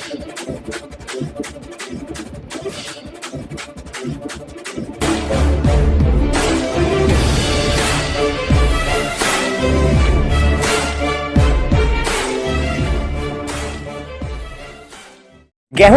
गेहूं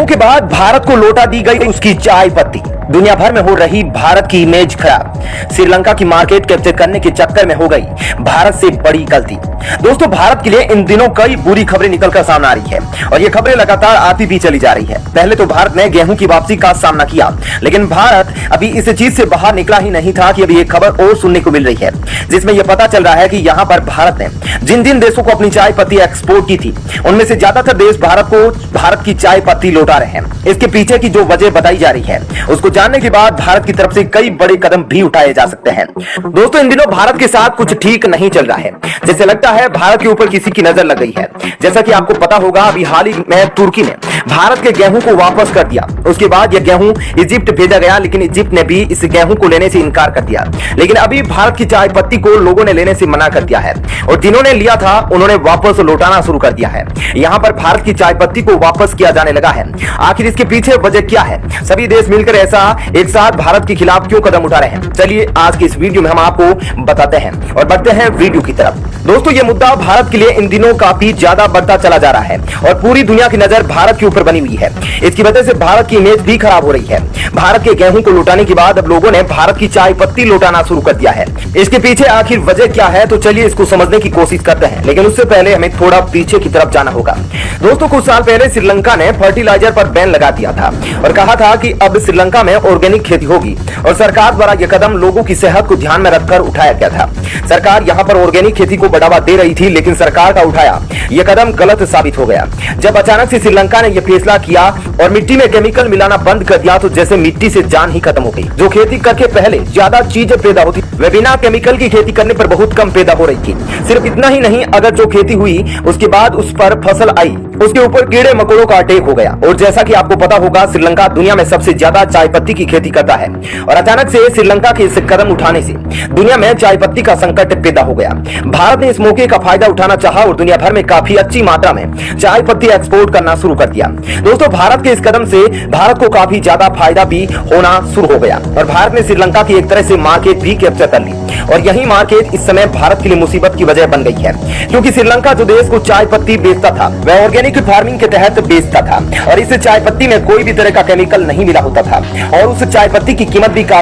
के बाद भारत को लौटा दी गई उसकी चाय पत्ती। दुनिया भर में हो रही भारत की इमेज खराब। श्रीलंका की मार्केट कैप्चर करने के चक्कर में हो गई भारत से बड़ी गलती। दोस्तों, भारत के लिए इन दिनों कई बुरी खबरें निकलकर सामने आ रही है और ये खबरें लगातार आती भी चली जा रही है। पहले तो भारत ने गेहूं की वापसी का सामना किया, लेकिन भारत अभी इस चीज से बाहर निकला ही नहीं था कि अभी एक खबर और सुनने को मिल रही है, जिसमें यह पता चल रहा है कि यहाँ पर भारत ने जिन जिन देशों को अपनी चाय पत्ती एक्सपोर्ट की थी, उनमें से ज्यादातर देश भारत की चाय पत्ती लौटा रहे हैं। इसके पीछे की जो वजह बताई जा रही है, उसको जानने के बाद भारत की तरफ से कई बड़े कदम भी उठाए जा सकते हैं। दोस्तों, इन दिनों भारत के साथ कुछ ठीक नहीं चल रहा है। जैसे लगता है भारत के ऊपर किसी की नजर लग गई है। जैसा कि आपको पता होगा, अभी हाल ही में तुर्की ने भारत के गेहूं को वापस कर दिया। उसके बाद यह गेहूं इजिप्ट भेजा गया, लेकिन इजिप्ट ने भी इस गेहूं को लेने से इनकार कर दिया। लेकिन अभी भारत की चाय पत्ती को लोगों ने लेने से मना कर दिया है और जिन्होंने लिया था उन्होंने वापस लौटाना शुरू कर दिया है। यहां पर भारत की चाय पत्ती को वापस किया जाने लगा है। आखिर इसके पीछे वजह क्या है? सभी देश मिलकर ऐसा एक साथ भारत के खिलाफ क्यों कदम उठा रहे हैं? चलिए आज की इस वीडियो में हम आपको बताते हैं और बढ़ते हैं वीडियो की तरफ। दोस्तों, ये मुद्दा भारत के लिए इन दिनों काफी ज्यादा बढ़ता चला जा रहा है और पूरी दुनिया की नजर भारत के ऊपर बनी हुई है। इसकी वजह से भारत की इमेज भी खराब हो रही है। भारत के गेहूं को लौटाने के बाद अब लोगों ने भारत की चाय पत्ती लौटाना शुरू कर दिया है। इसके पीछे आखिर वजह क्या है, तो चलिए इसको समझने की कोशिश करते हैं। लेकिन उससे पहले हमें थोड़ा पीछे की तरफ जाना होगा। दोस्तों, कुछ साल पहले श्रीलंका ने फर्टिलाइजर पर बैन लगा दिया था और कहा था कि अब श्रीलंका में ऑर्गेनिक खेती होगी और सरकार द्वारा यह कदम लोगों की सेहत को ध्यान में रखकर उठाया गया था। सरकार यहां पर ऑर्गेनिक खेती को बढ़ावा दे रही थी, लेकिन सरकार का उठाया यह कदम गलत साबित हो गया। जब अचानक से श्रीलंका ने यह फैसला किया और मिट्टी में केमिकल मिलाना बंद कर दिया, तो जैसे मिट्टी से जान ही खत्म हो गई। जो खेती करके पहले ज्यादा चीजें पैदा होती, वे बिना केमिकल की खेती करने पर बहुत कम पैदा हो रही थी। सिर्फ इतना ही नहीं, अगर जो खेती हुई उसके बाद उस पर फसल आई, उसके ऊपर कीड़े मकोड़ों का अटैक हो गया। और जैसा कि आपको पता होगा, श्रीलंका दुनिया में सबसे ज्यादा चाय पत्ती की खेती करता है और अचानक से श्रीलंका के इस कदम उठाने से दुनिया में चाय पत्ती का संकट पैदा हो गया। भारत ने इस मौके का फायदा उठाना चाहा और दुनिया भर में काफी अच्छी मात्रा में चाय पत्ती एक्सपोर्ट करना शुरू कर दिया। दोस्तों, भारत के इस कदम से भारत को काफी ज्यादा फायदा भी होना शुरू हो गया और भारत ने श्रीलंका की एक तरह से मार्केट भी कैप्चर कर ली और यही मार्केट इस समय भारत के लिए मुसीबत की वजह बन गई है, क्योंकि श्रीलंका जो देश को चाय पत्ती बेचता था, वह ऑर्गेनिक फार्मिंग के तहत बेचता था और इस चाय पत्ती में कोई भी तरह का केमिकल नहीं मिला होता था और उस चाय पत्ती की कीमत भी